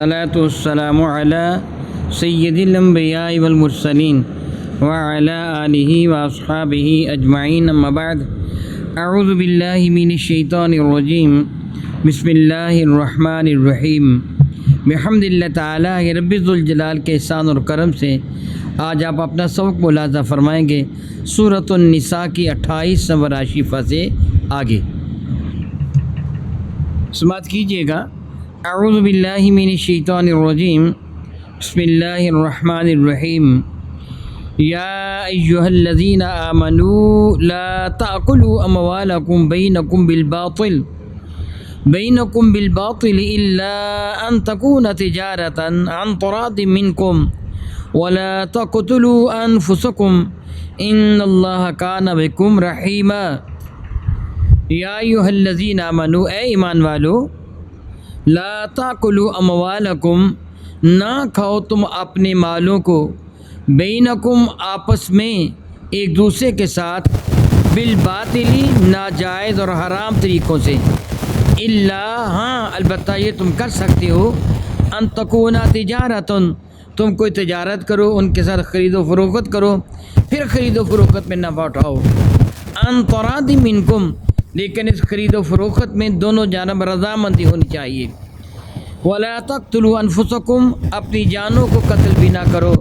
الصلاة والسلام على سید الانبیاء والمرسلین وعلى آلہ واصحابہ اجمعین اما بعد اعوذ باللہ من الشیطان الرجیم بسم اللہ الرحمن الرحیم بحمد اللہ تعالی رب ذوالجلال کے احسان اور کرم سے آج آپ اپنا سبق ملاحظہ فرمائیں گے سورۃ النساء کی 28 نمبر آشفہ سے آگے سماعت کیجیے گا۔ اعوذ باللہ من الشیطان الرجیم بسم اللہ الرحمن الرحیم یا ایہا الذین آمنوا لا تأکلوا اموالکم بینکم بالباطل الا ان تکون تجارتا عن تراض منکم ولا تقتلوا انفسکم ان اللہ کان بکم رحیما۔ یا ایہا الذین آمنوا، اے ایمان والو، لا تاکلوا اموالکم، نہ کھاؤ تم اپنے مالوں کو، بینکم آپس میں ایک دوسرے کے ساتھ، بالباطلی ناجائز اور حرام طریقوں سے، الا، ہاں البتہ یہ تم کر سکتے ہو، ان تکونا تجارتن، تم کوئی تجارت کرو، ان کے ساتھ خرید و فروخت کرو، پھر خرید و فروخت میں نفع اٹھاؤ، ان تراض منکم، لیکن اس خرید و فروخت میں دونوں جانب رضامندی ہونی چاہیے، ولا تقتلوا انفسکم، اپنی جانوں کو قتل بھی نہ کرو،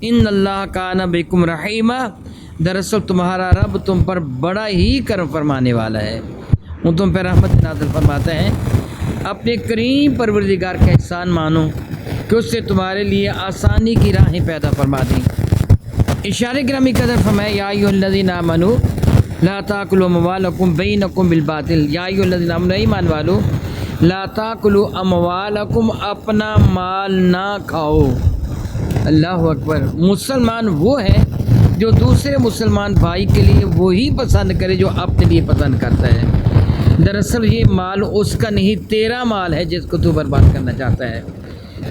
ان اللہ کان بکم رحیما، دراصل تمہارا رب تم پر بڑا ہی کرم فرمانے والا ہے، وہ تم پر رحمت نازل فرماتا ہے۔ اپنے کریم پروردگار کا احسان مانو کہ اس سے تمہارے لیے آسانی کی راہیں پیدا فرما دیں۔ اشارے گرامی قدر فرمائے، یا ایھا الذین آمنوا لا تاکلوا اموالکم بینکم بالباطل، یا ایھا الذین آمنوا، ایمان والو، لا تاکلوا اموالکم، اپنا مال نہ کھاؤ۔ اللہ اکبر۔ مسلمان وہ ہے جو دوسرے مسلمان بھائی کے لیے وہی پسند کرے جو اپنے لیے پسند کرتا ہے۔ دراصل یہ مال اس کا نہیں، تیرا مال ہے جس کو تو برباد کرنا چاہتا ہے۔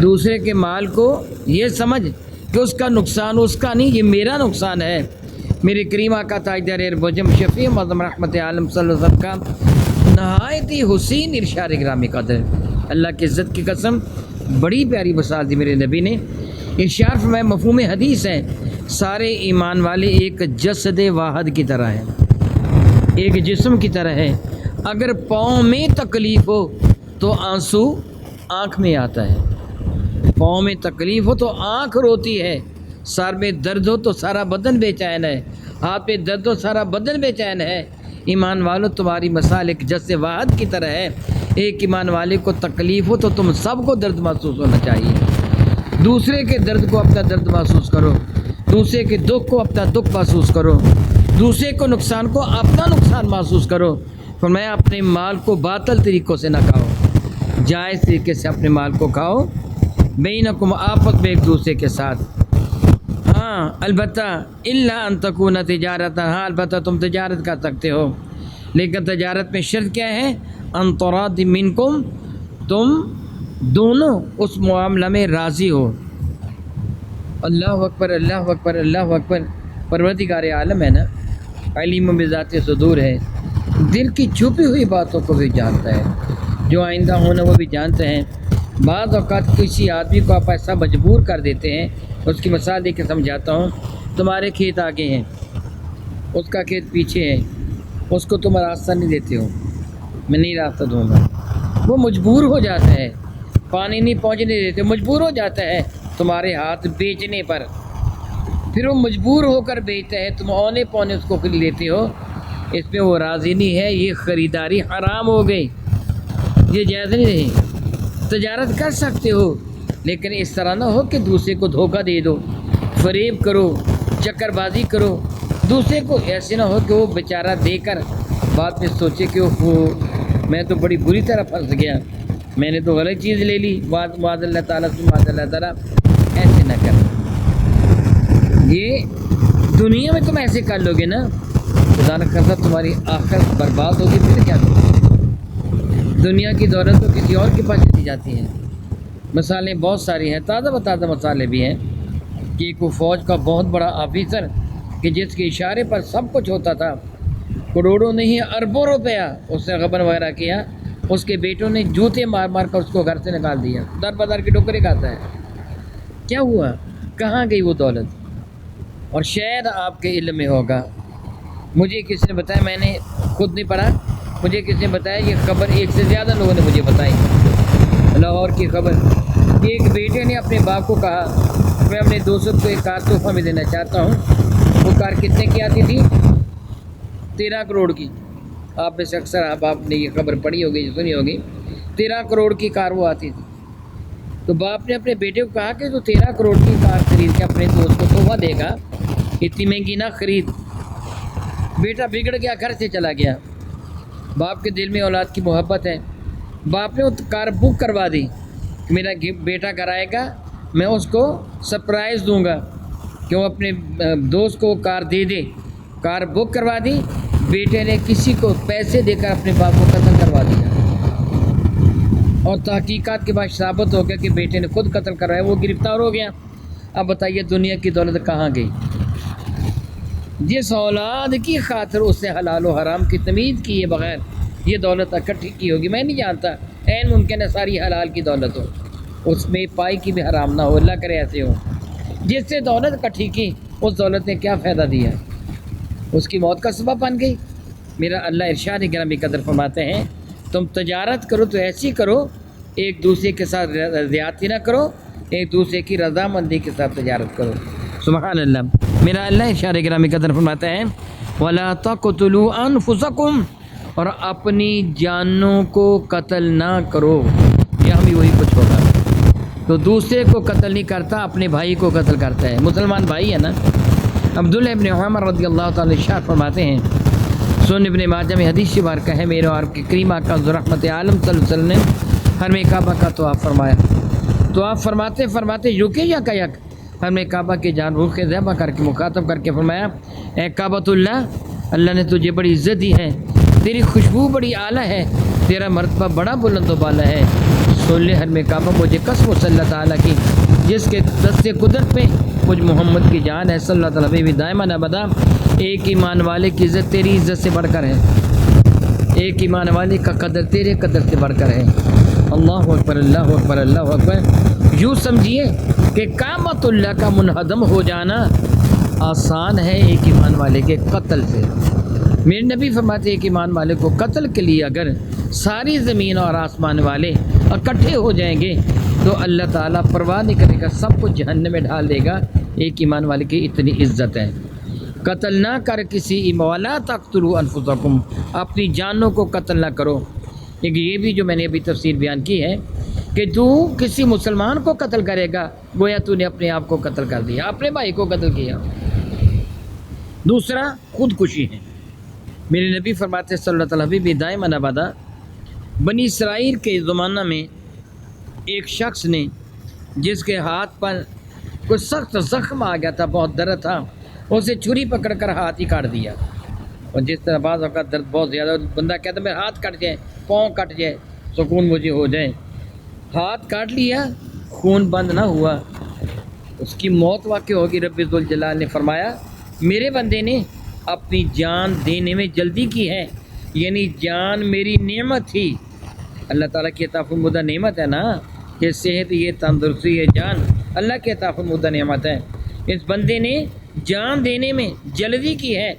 دوسرے کے مال کو یہ سمجھ کہ اس کا نقصان اس کا نہیں، یہ میرا نقصان ہے۔ میرے کریم آقا تاجدار اربجم شفیع معظم رحمت عالم صلی اللہ علیہ وسلم کا نہایت ہی حسین ارشاد گرامی قدر، اللہ کی عزت کی قسم، بڑی پیاری مثال دی میرے نبی نے۔ ارشاد فرمایا، مفہوم حدیث ہے، سارے ایمان والے ایک جسد واحد کی طرح ہیں، ایک جسم کی طرح ہے۔ اگر پاؤں میں تکلیف ہو تو آنسو آنکھ میں آتا ہے، پاؤں میں تکلیف ہو تو آنکھ روتی ہے، سر میں درد ہو تو سارا بدن بے چین ہے، ہاتھ میں درد ہو سارا بدن بے چین ہے۔ ایمان والو، تمہاری مثال ایک جسد واحد کی طرح ہے، ایک ایمان والے کو تکلیف ہو تو تم سب کو درد محسوس ہونا چاہیے۔ دوسرے کے درد کو اپنا درد محسوس کرو، دوسرے کے دکھ کو اپنا دکھ محسوس کرو، دوسرے کو نقصان کو اپنا نقصان محسوس کرو۔ فرمایا، اپنے مال کو باطل طریقوں سے نہ کھاؤ، جائز طریقے سے اپنے مال کو کھاؤ، بینکم، آپس میں ایک دوسرے کے ساتھ، ہاں البتہ الا ان تکون تجارتا، ہاں البتہ تم تجارت کر سکتے ہو، لیکن تجارت میں شرط کیا ہے؟ ان تراض منکم، تم دونوں اس معاملہ میں راضی ہو۔ اللہ اکبر، اللہ اکبر، اللہ اکبر۔ پروردگار عالم ہے نا، علیم بذات صدور ہے، دل کی چھپی ہوئی باتوں کو بھی جانتا ہے، جو آئندہ ہونا وہ بھی جانتے ہیں۔ بعض اوقات کسی آدمی کو آپ ایسا مجبور کر دیتے ہیں، اس کی مثال دے کے سمجھاتا ہوں۔ تمہارے کھیت آگے ہیں، اس کا کھیت پیچھے ہے، اس کو تم راستہ نہیں دیتے ہو، میں نہیں راستہ دوں گا، وہ مجبور ہو جاتا ہے، پانی نہیں پہنچنے دیتے، مجبور ہو جاتا ہے تمہارے ہاتھ بیچنے پر، پھر وہ مجبور ہو کر بیچتا ہے، تم اونے پونے اس کو خرید لیتے ہو، اس میں وہ راضی نہیں ہے، یہ خریداری حرام ہو گئی، یہ جائز نہیں رہی۔ تجارت کر سکتے ہو، لیکن اس طرح نہ ہو کہ دوسرے کو دھوکہ دے دو، فریب کرو، چکر بازی کرو، دوسرے کو ایسے نہ ہو کہ وہ بیچارہ دے کر بعد میں سوچے کہ وہ میں تو بڑی بری طرح پھنس گیا، میں نے تو غلط چیز لے لی، معاذ اللہ تعالیٰ سے، معاذ اللہ تعالیٰ، ایسے نہ کر۔ یہ دنیا میں تم ایسے کر لو گے نا، خدا نہ خاصہ تمہاری آخرت برباد ہوگی، پھر کیا کرو؟ دنیا کی دولت تو کسی اور کے پاس چلی جاتی ہے۔ مثالیں بہت ساری ہیں، تازہ مثالیں بھی ہیں کہ ایک فوج کا بہت بڑا آفیسر کہ جس کے اشارے پر سب کچھ ہوتا تھا، کروڑوں نہیں اربوں روپیہ اس نے غبن وغیرہ کیا، اس کے بیٹوں نے جوتے مار مار کر اس کو گھر سے نکال دیا، در بدر کی ٹوکرے کھاتا ہے۔ کیا ہوا؟ کہاں گئی وہ دولت؟ اور شاید آپ کے علم میں ہوگا، مجھے کس نے بتایا، میں نے خود نہیں پڑھا، مجھے کس نے بتایا یہ خبر، ایک سے زیادہ لوگوں نے مجھے بتائی، لاہور کی خبر۔ ایک بیٹے نے اپنے باپ کو کہا میں اپنے دوست کو ایک کار تحفہ میں دینا چاہتا ہوں۔ وہ کار کتنے کی آتی تھی؟ 13 کروڑ کی۔ آپ میں سے اکثر آپ نے یہ خبر پڑھی ہوگی، سنی ہوگی، 13 کروڑ کی کار وہ آتی تھی۔ تو باپ نے اپنے بیٹے کو کہا کہ تو 13 کروڑ کی کار خرید کے اپنے دوست کو تحفہ دے گا، اتنی مہنگی نہ خرید۔ بیٹا بگڑ گیا، گھر سے چلا گیا۔ باپ کے دل میں اولاد کی محبت ہے، باپ نے وہ کار بک کروا دی کہ میرا بیٹا گھر آئے گا، میں اس کو سرپرائز دوں گا کہ وہ اپنے دوست کو کار دے دے۔ کار بک کروا دی، بیٹے نے کسی کو پیسے دے کر اپنے باپ کو قتل کروا دیا، اور تحقیقات کے بعد ثابت ہو گیا کہ بیٹے نے خود قتل کروایا، وہ گرفتار ہو گیا۔ اب بتائیے دنیا کی دولت کہاں گئی؟ جس اولاد کی خاطر اس نے حلال و حرام کی تمیز کیے بغیر یہ دولت اکٹھی کی ہوگی، میں نہیں جانتا، عین ممکن ہے ساری حلال کی دولت ہو، اس میں پائی کی بھی حرام نہ ہو، اللہ کرے ایسے ہو۔ جس سے دولت اکٹھی کی اس دولت نے کیا فائدہ دیا؟ اس کی موت کا سبب بن گئی۔ میرا اللہ ارشاد گرامی قدر فرماتے ہیں تم تجارت کرو تو ایسی کرو، ایک دوسرے کے ساتھ زیادتی نہ کرو، ایک دوسرے کی رضامندی کے ساتھ تجارت کرو۔ سبحان اللہ۔ میرا اللہ ارشاد گرامی قدر فرماتے ہیں وَلَا تَقْتُلُوا أَنفُسَكُمْ، اور اپنی جانوں کو قتل نہ کرو۔ یہاں بھی وہی کچھ ہوگا، تو دوسرے کو قتل نہیں کرتا، اپنے بھائی کو قتل کرتا ہے، مسلمان بھائی ہے نا۔ عبداللہ ابن عمر رضی اللہ تعالی ارشاد فرماتے ہیں، سنن ابن ماجہ میں حدیث بارکہ ہے، میرے اور آپ کے کریم آقا رحمت عالم صلی اللہ علیہ وسلم نے حرم کعبہ کا طواف فرمایا۔ طواف فرماتے فرماتے رکے یا یک حرم کعبہ کے جان روح کے ذبح کر کے مخاطب کر کے فرمایا اے کعبۃ اللہ، اللہ نے تجھے بڑی عزت دی ہے، تیری خوشبو بڑی اعلیٰ ہے، تیرا مرتبہ بڑا بلند و بالا ہے۔ سن لے حرم کعبہ، مجھے قسم صلی اللہ تعالیٰ کی جس کے دست قدرت پہ مجھ محمد کی جان ہے صلی اللہ تعالیٰ بھی دائماً ابدا، ایک ایمان والے کی عزت تیری عزت سے بڑھ کر ہے، ایک ایمان والے کا قدر تیرے قدر سے بڑھ کر ہے۔ اللہ اکبر، اللہ اکبر، اللہ اکبر۔ یوں سمجھیے کہ کعبۃ اللہ کا منہدم ہو جانا آسان ہے ایک ایمان والے کے قتل سے۔ میرے نبی فرماتے ایک ایمان والے کو قتل کے لیے اگر ساری زمین اور آسمان والے اکٹھے ہو جائیں گے تو اللہ تعالیٰ پرواہ نہیں کرے گا، سب کو جہنم میں ڈال دے گا۔ ایک ایمان والے کی اتنی عزت ہے۔ قتل نہ کر کسی وَلَا تَقْتُلُوا أَنفُسَكُمْ، اپنی جانوں کو قتل نہ کرو۔ ایک یہ بھی جو میں نے ابھی تفسیر بیان کی ہے کہ تو کسی مسلمان کو قتل کرے گا گویا تو نے اپنے آپ کو قتل کر دیا، اپنے بھائی کو قتل کیا۔ دوسرا خودکشی ہے۔ میرے نبی فرماتے صلی اللہ تعالیٰ بھی دائماً ابدا، بنی اسرائیل کے زمانہ میں ایک شخص نے جس کے ہاتھ پر کوئی سخت زخم آ گیا تھا، بہت درد تھا، اسے چھری پکڑ کر ہاتھ ہی کاٹ دیا۔ اور جس طرح بعض اوقات درد بہت زیادہ، بندہ کہتا ہے میرا ہاتھ کٹ جائے، پاؤں کٹ جائے، سکون مجھے ہو جائے، ہاتھ کاٹ لیا، خون بند نہ ہوا، اس کی موت واقع ہوگی۔ رب ذوالجلال نے فرمایا میرے بندے نے اپنی جان دینے میں جلدی کی ہے، یعنی جان میری نعمت تھی، اللہ تعالیٰ کی عطا فرمودہ نعمت ہے نا، یہ صحت، یہ تندرستی، یہ جان اللہ کی عطا فرمودہ نعمت ہے۔ اس بندے نے جان دینے میں جلدی کی ہے،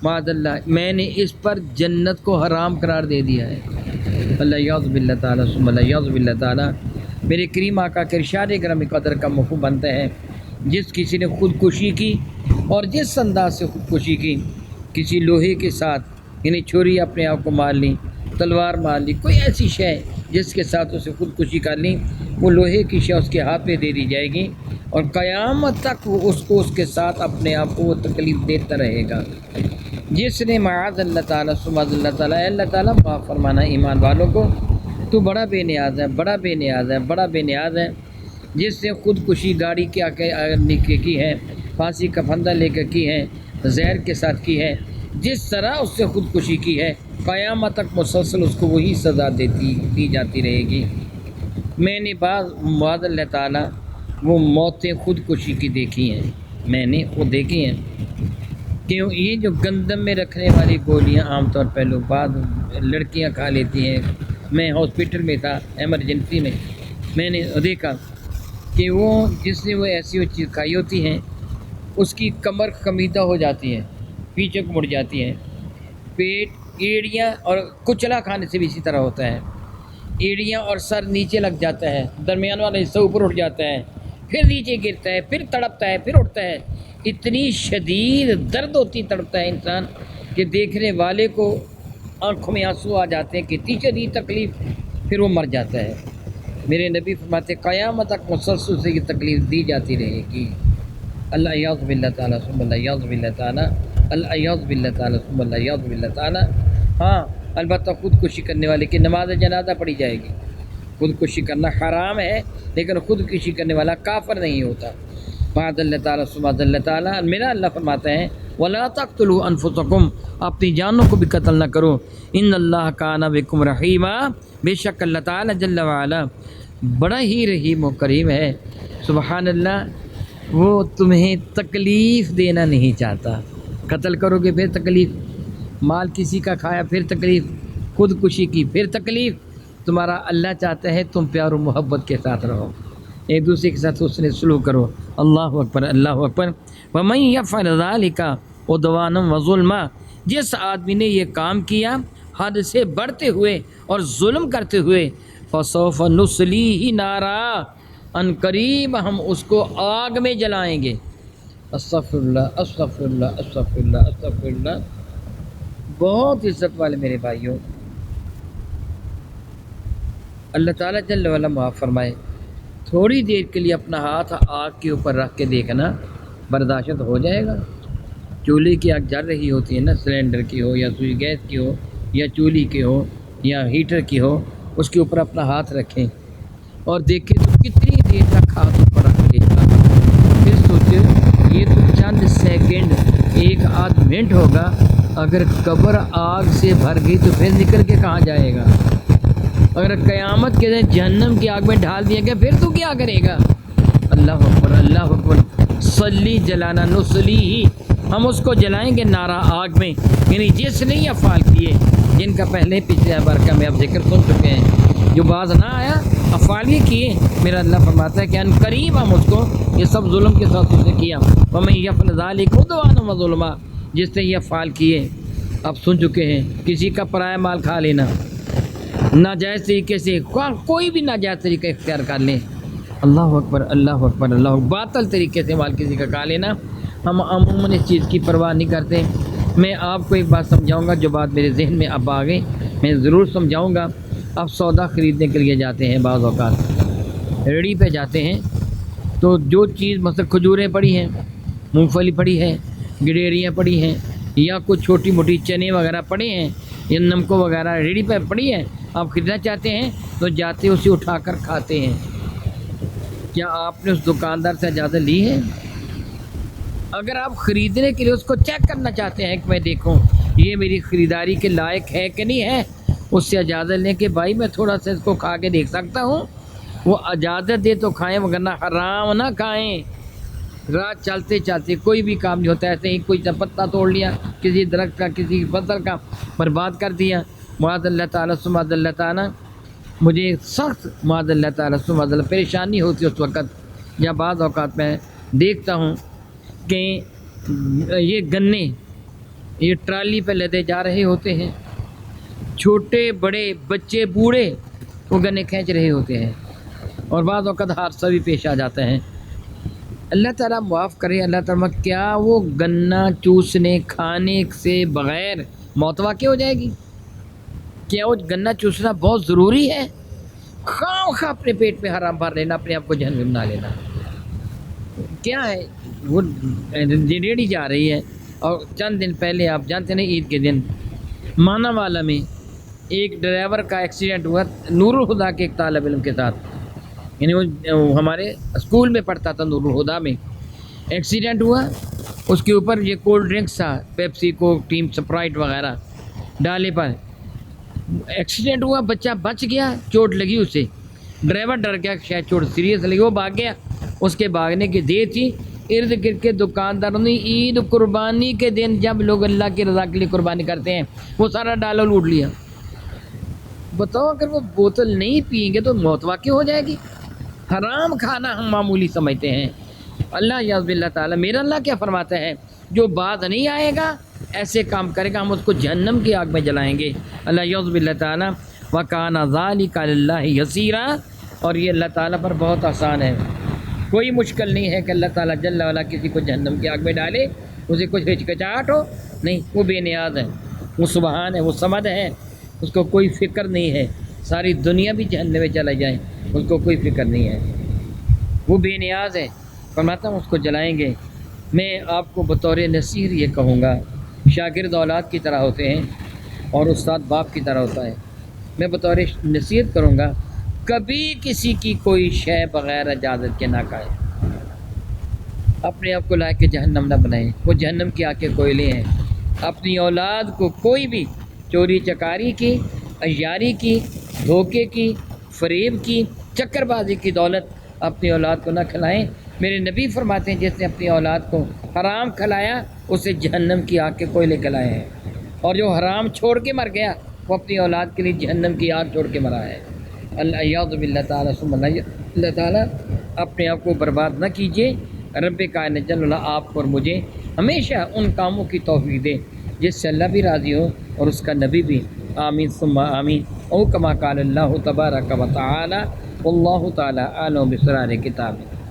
معاذ اللہ میں نے اس پر جنت کو حرام قرار دے دیا ہے۔ اللہ یعوذ باللہ تعالیٰ ثم اللہ یعوذ باللہ تعالیٰ۔ میرے کریم آقا کے ارشاد گرامی قدر کا مفہوم بنتا ہے جس کسی نے خودکشی کی اور جس انداز سے خودکشی کی، کسی لوہے کے ساتھ، یعنی چھری اپنے آپ کو مار لی، تلوار مار لی، کوئی ایسی شے جس کے ساتھ اسے خودکشی کر لی، وہ لوہے کی شے اس کے ہاتھ پہ دے دی جائے گی اور قیامت تک وہ اس کے ساتھ اپنے آپ کو وہ تکلیف دیتا رہے گا۔ جس نے معاذ اللہ تعالیٰ سبحان اللہ تعالیٰ، اللہ تعالیٰ معاف فرمانا ایمان والوں کو، تو بڑا بے نیاز ہے، بڑا بے نیاز ہے، بڑا بے نیاز ہے۔ جس نے خودکشی گاڑی کے کی ہے، پھانسی کا پھندا لے کر کی ہے، زہر کے ساتھ کی ہے، جس طرح اس سے خودکشی کی ہے قیامت تک مسلسل اس کو وہی سزا دی جاتی رہے گی۔ میں نے معاذ اللہ تعالیٰ وہ موتیں خودکشی کی دیکھی ہیں، میں نے خود دیکھی ہیں کہ یہ جو گندم میں رکھنے والی گولیاں عام طور پہ لوگ بعض لڑکیاں کھا لیتی ہیں، میں ہاسپٹل میں تھا ایمرجنسی میں، میں نے دیکھا کہ وہ جس نے وہ ایسی وہ چیز کھائی ہوتی ہیں اس کی کمر خمیدہ ہو جاتی ہے، پیچھے کو مڑ جاتی ہے، پیٹ، ایڑیاں، اور کچلا کھانے سے بھی اسی طرح ہوتا ہے، ایڑیاں اور سر نیچے لگ جاتا ہے، درمیان والا حصہ اوپر اٹھ جاتا ہے، پھر نیچے گرتا ہے، پھر تڑپتا ہے، پھر اٹھتا ہے، اتنی شدید درد ہوتی تڑپتا ہے انسان کہ دیکھنے والے کو آنکھوں میں آنسو آ جاتے ہیں کہ اتنی شدید تکلیف، پھر وہ مر جاتا ہے۔ میرے نبی فرماتے قیامت تک مسلسل سے یہ تکلیف دی جاتی رہے گی۔ اللہ یعوذ باللہ تعالیٰ ثم اللہ یعوذ باللہ تعالیٰ، اللہ یعوذ باللہ تعالیٰ ثم اللہ یعوذ باللہ تعالیٰ۔ ہاں البتہ خودکشی کرنے والے کی نماز جنازہ پڑھی جائے گی۔ خودکشی کرنا حرام ہے، لیکن خودکشی کرنے والا کافر نہیں ہوتا۔ معاذ اللہ تعالیٰ ثم اللہ تعالیٰ۔ میرا اللہ فرماتا ہے وَلَا تَقْتُلُوا أَنفُسَكُمْ، اپنی جانوں کو بھی قتل نہ کرو، ان اللہ کان بکم رحیما، بے شک اللہ تعالیٰ جل وعلا بڑا ہی رحیم و کریم ہے۔ سبحان اللہ، وہ تمہیں تکلیف دینا نہیں چاہتا۔ قتل کرو گے پھر تکلیف، مال کسی کا کھایا پھر تکلیف، خودکشی کی پھر تکلیف۔ تمہارا اللہ چاہتا ہے تم پیار و محبت کے ساتھ رہو، ایک دوسرے کے ساتھ اس نے سلوک کرو۔ اللہ اکبر، اللہ اکبر۔ وَمَن يَفْعَلْ ذَلِكَ عُدْوَانًا وَظُلْمًا، جس آدمی نے یہ کام کیا حد سے بڑھتے ہوئے اور ظلم کرتے ہوئے، فَسَوْفَ نُصْلِيهِ نَارًا، ان قریب ہم اس کو آگ میں جلائیں گے۔ استغفر اللہ، استغفر اللہ، استغفر اللہ، استغفر اللہ۔ بہت عزت والے میرے بھائیوں، اللہ تعالیٰ جل وعلا معاف فرمائے، تھوڑی دیر کے لیے اپنا ہاتھ آگ کے اوپر رکھ کے دیکھنا، برداشت ہو جائے گا۔ چولہے کی آگ جل رہی ہوتی ہے نا، سلنڈر کی ہو یا سوئی گیس کی ہو یا چولہے کی ہو یا ہیٹر کی ہو، اس کے اوپر اپنا ہاتھ رکھیں اور دیکھیں تو کتنی دیر تک ہاتھ اوپر رکھ لے گا۔ پھر سوچے یہ تو چند سیکنڈ، ایک آدھ منٹ ہوگا، اگر قبر آگ سے بھر گئی تو پھر نکل کے کہاں جائے گا؟ اگر قیامت کے دن جہنم کی آگ میں ڈال دیا گیا پھر تو کیا کرے گا؟ اللہ اکبر، اللہ اکبر۔ صلی جلانا نصلی ہی، ہم اس کو جلائیں گے نارا آگ میں، یعنی جس نے یہ افعال کیے جن کا پہلے پچھلے برقع میں اب ذکر سن چکے ہیں، جو باز نہ آیا افعال یہ کیے، میرا اللہ فرماتا ہے کہ ان قریب ہم اس کو یہ سب ظلم کے ساتھ اس نے کیا۔ وَمَن يَفْعَلْ ذَلِكَ عُدْوَانًا وَظُلْمًا، جس نے یہ افعال کیے اب سن چکے ہیں، کسی کا پرایا مال کھا لینا، ناجائز طریقے سے کوئی بھی ناجائز طریقہ اختیار کر لیں، اللہ اکبر، اللہ اکبر، اللہ اکبر، باطل طریقے سے مال کسی کا کھا لینا، ہم عموماً اس چیز کی پرواہ نہیں کرتے۔ میں آپ کو ایک بات سمجھاؤں گا، جو بات میرے ذہن میں اب آ گئی میں ضرور سمجھاؤں گا۔ اب سودا خریدنے کے لیے جاتے ہیں، بعض اوقات ریڑھی پہ جاتے ہیں تو جو چیز مثلا کھجوریں پڑی ہیں، مونگ پھلی پڑی ہے، گڈیریاں پڑی ہیں، یا کچھ چھوٹی موٹی چنے وغیرہ پڑے ہیں یا نمکو وغیرہ ریڑھی پہ پڑی ہے، آپ خریدنا چاہتے ہیں تو جاتے اسے اٹھا کر کھاتے ہیں۔ کیا آپ نے اس دکاندار سے اجازت لی ہے؟ اگر آپ خریدنے کے لیے اس کو چیک کرنا چاہتے ہیں کہ میں دیکھوں یہ میری خریداری کے لائق ہے کہ نہیں ہے، اس سے اجازت لیں کہ بھائی میں تھوڑا سا اس کو کھا کے دیکھ سکتا ہوں، وہ اجازت دے تو کھائیں، ورنہ حرام نہ کھائیں۔ رات چلتے چلتے کوئی بھی کام نہیں ہوتا، ایسے ہی کوئی پتا توڑ لیا کسی درخت کا، کسی فصل کا، برباد کر دیا، معاذ اللہ تعالیٰ ثم معاذ اللہ تعالیٰ۔ مجھے سخت معاذ اللہ تعالیٰ ثم معاذ اللہ پریشانی ہوتی ہے اس وقت، یا بعض اوقات میں دیکھتا ہوں کہ یہ گنے یہ ٹرالی پہ لدے جا رہے ہوتے ہیں، چھوٹے بڑے بچے بوڑھے وہ گنے کھینچ رہے ہوتے ہیں، اور بعض اوقات حادثہ بھی پیش آ جاتا ہے۔ اللہ تعالیٰ معاف کرے، اللہ تعالیٰ، کیا وہ گنا چوسنے کھانے سے بغیر موت واقع ہو جائے گی؟ کیا وہ گنا چوسنا بہت ضروری ہے؟ خواہ اپنے پیٹ میں حرام بھر لینا، اپنے آپ کو جہنم بنا لینا کیا ہے؟ وہ ریڑھی جا رہی ہے، اور چند دن پہلے آپ جانتے ہیں عید کے دن مانا والا میں ایک ڈرائیور کا ایکسیڈنٹ ہوا نور الہدا کے ایک طالب علم کے ساتھ، یعنی وہ ہمارے اسکول میں پڑھتا تھا، نور الہدا میں ایکسیڈنٹ ہوا، اس کے اوپر یہ کولڈ ڈرنکس تھا، پیپسی کو ٹیم سپرائٹ وغیرہ ڈالے پر ایکسیڈنٹ ہوا، بچہ بچ گیا، چوٹ لگی اسے، ڈرائیور ڈر گیا شاید چوٹ سیریس لگی، وہ بھاگ گیا، اس کے بھاگنے کی دیر تھی، ارد گرد کے دکانداروں نے عید قربانی کے دن جب لوگ اللہ کی رضا کے لیے قربانی کرتے ہیں وہ سارا ڈالا لوٹ لیا، بتاؤ اگر وہ بوتل نہیں پئیں گے تو موت واقع ہو جائے گی۔ حرام کھانا ہم معمولی سمجھتے ہیں، اللہ یعوذ باللہ تعالیٰ، میرا اللہ کیا فرماتا ہے، جو باز نہیں آئے گا ایسے کام کرے گا ہم اس کو جہنم کی آگ میں جلائیں گے۔ اللہ یعوذ باللہ تعالیٰ، وَكَانَ ذَلِكَ عَلَى اللَّهِ يَسِيرًا، اور یہ اللہ تعالیٰ پر بہت آسان ہے، کوئی مشکل نہیں ہے کہ اللہ تعالیٰ جل وعلا کسی کو جہنم کی آگ میں ڈالے، اسے کچھ ہچکچاہٹ ہو نہیں، وہ بے نیاز ہے، وہ سبحان ہے، وہ صمد ہے، اس کو کوئی فکر نہیں ہے، ساری دنیا بھی جہنم میں چلا جائے اس کو کوئی فکر نہیں ہے، وہ بے نیاز ہے، فرماتا ہوں اس کو جلائیں گے۔ میں آپ کو بطور نصیحت یہ کہوں گا، شاگرد اولاد کی طرح ہوتے ہیں اور استاد باپ کی طرح ہوتا ہے، میں بطور نصیحت کروں گا کبھی کسی کی کوئی شے بغیر اجازت کے نہ کھائے، اپنے آپ کو لا کے جہنم نہ بنائیں، وہ جہنم کی آگ کے کوئلے ہیں۔ اپنی اولاد کو کوئی بھی چوری چکاری کی، عیاری کی، دھوکے کی، فریب کی، چکر بازی کی دولت اپنی اولاد کو نہ کھلائیں۔ میرے نبی فرماتے ہیں جس نے اپنی اولاد کو حرام کھلایا اسے جہنم کی آگ کے کوئلے کھلائے ہیں، اور جو حرام چھوڑ کے مر گیا وہ اپنی اولاد کے لیے جہنم کی آگ چھوڑ کے مرا ہے۔ اللہ باللہ تعالیٰ ثم اللہ تعالیٰ، اپنے آپ کو برباد نہ کیجیے، رب کائنات جل اللہ آپ کو اور مجھے ہمیشہ ان کاموں کی توفیق دے جس سے اللہ بھی راضی ہو اور اس کا نبی بھی، آمین ثم آمین، او کما قال اللہ تبارک و تعالی، واللہ تعالی اعلم بسرار کتاب۔